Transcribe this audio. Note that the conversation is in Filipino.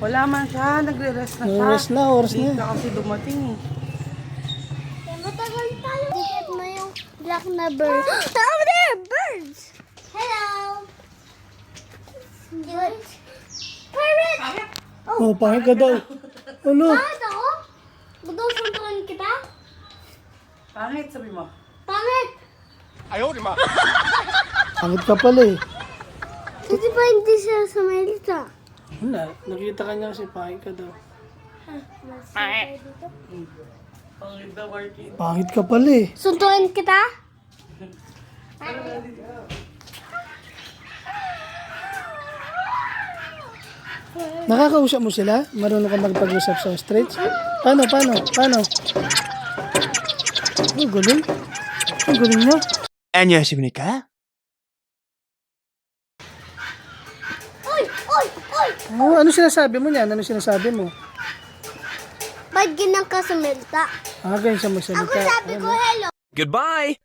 Wala man siya, nagre-rest na siya. Nag-rest na, oras Late na. na kasi dumating eh. Matagal tayo. Dikit mo yung black na bird. Oh, there! Birds! Hello! Birds? Parrot! Oh, pangit ka daw. Ano? Pangit ako? Magsusuntukan kita? Pangit, sabi mo. Pangit! Pangit ka pala eh. Kasi pa hindi siya sumalita. Wala, nakita ka niya kasi pangit ka daw. Pangit daw, Marky. Pangit ka pala eh. Suntukan kita? Nakakausap mo sila? Marunong ka magpag-usap sa streets? Paano? Ang galing. Ang galing niya. 안녕하십니까? Oy! Oy! Oy! Oh, ano sinasabi mo niyan? Ano sinasabi mo? Ba't ginang ka sumalita? Ah, ganyan siya magsalita. Ako sabi ko hello. Goodbye!